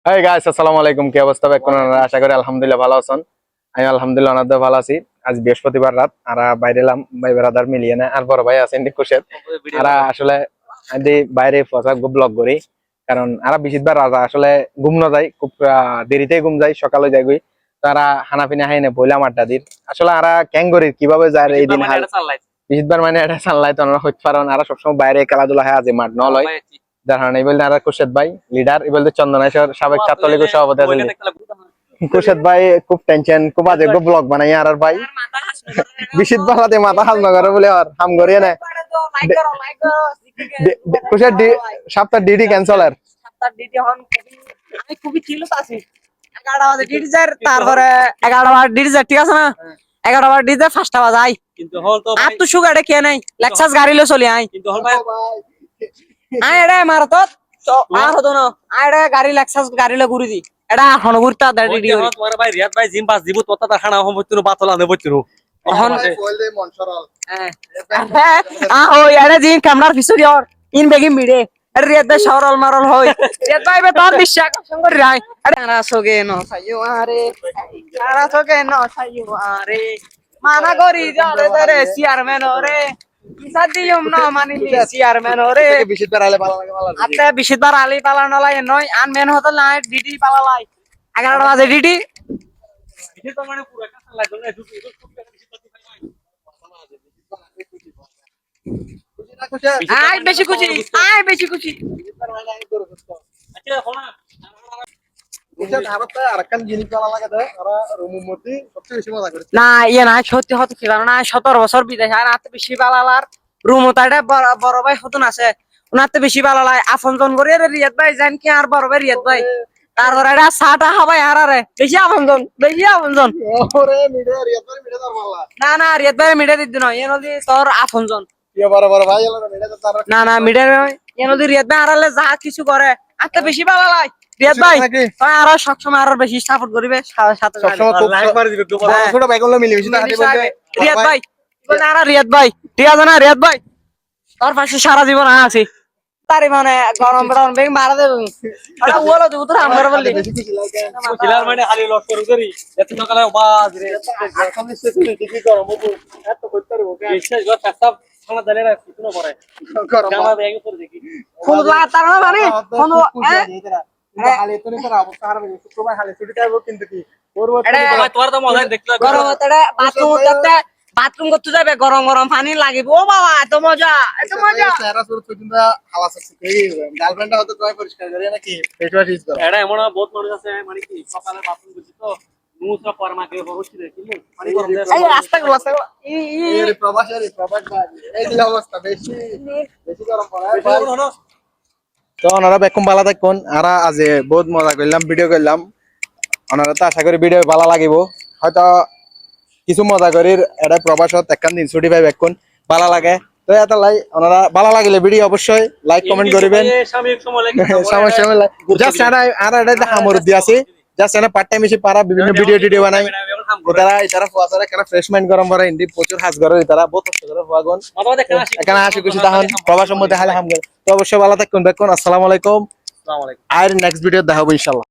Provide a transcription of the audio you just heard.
Hi guys, আসসালামু আলাইকুম। কি অবস্থা? আশা করি আলহামদুলিল্লাহ ভালো আছেন। আমি আলহামদুলিল্লাহ অনেক ভালো আছি। আজ বৃহস্পতিবার রাত আর বাইরে এলাম ভাই ব্রাদার মিলিয়ে না আর বড় ভাই আছেন কুশেদ। আর আসলে আমি বাইরে ফসা ব্লগ করি কারণ আর বেশিরভাগ রাজা আসলে ঘুম না যায়, খুব দেরিতে ঘুম যায়, সকালে যাই গই। তারা হানাফিনা হাই না বইলাম আড্ডা দির আসলে আর ক্যাঙ্গরি কিভাবে যায় এই দিন হাল বেশিরভাগ মানে এটা সানলাইট আমরা হইতে পারেন আর সবসময় বাইরে খেলাধুলা হয় আজ মাঠ নয় যার কারণে এই বলতে আর কুশেদ ভাই লিডার, এই বলতে চন্দনেশ্বর সাবেক ছাত্রলীগের সভাপতি আছেন। কুশেদ ভাই খুব টেনশন, খুব আজে ব্লগ বানাই আর ভাই বিশিত বালাতে মাথা হাল নগরে বলে আর হাম করিয়ে না কুশেদ সপ্তাহ ডিডি ক্যান্সেল আর সপ্তাহ ডিডি হন আমি খুবই চিল্লত আছি। 11টা বাজে ডিডি যার, তারপরে 11টা বাজে ডিডি যার, ঠিক আছে না? 11টা বাজে ডিডি যার, 5টা বাজে আই কিন্তু হল তো আর তো সুগারে কে নাই লেক্সাস গাড়ি লো চলি আই কিন্তু হল ভাই আই এডা মারতো তো আর হতো না আইডা গাড়ি লেক্সাস গাড়ি লো ঘুরি দি এডা হন ঘুরতা দাড়ি ডিডি হল তোমার ভাই রিয়াদ ভাই জিম পাস দিব তোতা তার খানা হম বইতুনো বাতলা নে বইতুনো হন কইলে মন সরল ও এডা জিম ক্যামেরার পিছরি আর ইন বেগি মিডে রিয়াদ ভাই সরল মারল হই রিয়াদ ভাই বে তোর বিশ্বাস সঙ্গ রাই আরা সোগে ন সাইও আরে আরা সোগে ন সাইও আরে মানা করি যারে তারে চেয়ারম্যান ওরে সাদিয়ম না মানিলি চেয়ারম্যান ওরে বিশিতবার আলে পালা লাগে মালা আতে বিশিতবার আলি পালা নলাই নয় আন মেন হতো না ডিডি পালা লাই 11টা বাজে ডিডি বিশিত মানে পুরো কাঁচা লাগলো না দুটো আই বেশি খুশি আই বেশি খুশি আচ্ছা হোনা না ইয়ে না সত্যি হতে ছিল না 17 বছর বিদেশ আর আতে বেশি বালালার রুম ওটাটা বড় ভাই হতন আছে ওনাতে বেশি বালালাই আপনজন করে রিয়াদ ভাই জান কি আর বড় ভাই রিয়াদ ভাই তারপরে এটা সাটা হবাই আর আরে বেশি আপনজন ওরে মিডে রিয়াদ ভাই মিডে তার মাল্লা না না রিয়াদ ভাই মিডে দিদ না এ নদী তোর আপনজন কি বড় ভাই এলো মিডে তার না না মিডে এ নদী রিয়াদ ভাই আরালে যা কিছু করে আতে বেশি বালালাই রিয়াদ ভাই আর সবসময় আর বেশি সাপোর্ট করিবে সাথে সবসময় লাইক মারি দিবে ছোট ভাই গুলো মিলে মিশে হাতে বলবে রিয়াদ ভাই বল না রিয়াদ ভাই ঠিক আছে না রিয়াদ ভাই তোর পাশে সারা জীবন আছি তারি মানে গরম গরম বেগ মারা দেব আরে ওলো দেব তোর আমার বললি খিলার মানে খালি লস করু করি এত সকালে বাজ রে সামনে সে তুই কি গরম হবো এত করতে পারবো বিশ্বাস কর সব খানা দালে না কিছু না পড়ে গরম জামা ব্যাগ উপর দেখি কোন তার মানে কোন খালি তো নিতে অবস্থা আর শুক্রবার খালি ছুটি দেব কিন্তু কি করব তোর তো মজা দেখলা গরম এটা বাথরুম করতে যাবে গরম গরম পানি লাগিব ও বাবা এত মজা সারা সুর ছুটিটা হাওয়া আছে এই গার্লফ্রেন্ডটা হয়তো তোয় পরিষ্কার করে নাকি ফেসওয়াশ ইউজ করে এটা এমন বহুত মানুষ আছে মানে কি সকালে বাথরুম করছি তো মুসা পরমা কে বসছি দেখি পানি গরম দেয় এই রাস্তা এই প্রবাস এই দিলা অবস্থা বেশি গরম পড়ে তো ওনারা বেকম ভালো থাকুন আর আজ বহুত মজা করলাম ভিডিও করলাম ওনারা তো আশা করি ভিডিও ভালো লাগিব হয়তো কিছু মজা করি এটা প্রবাসত একখান দিন ছুটি পাই বেকুন ভালো লাগে তো এটা লাই ওনারা ভালো লাগিলে ভিডিও অবশ্যই লাইক কমেন্ট করিবেন জাস্ট আর এটা হামর দিয়ে আছে জাস্ট এনা পার্ট টাইম এসে পারা বিভিন্ন ভিডিও বানাই এটারা ফুয়াছারা কেন ফ্রেশ মাইন্ড গরম করে ইন্দি প্রচুর হাজ করে এটারা বহুত কষ্ট করে ফুয়াগন এখানে আসি খুশি তখন প্রবাসের মধ্যে হালে হাম করে তো অবশ্যই ভালো থাকুন বেকুন। আসসালামু আলাইকুম। আর নেক্সট ভিডিও দেখাবো ইনশাআল্লাহ।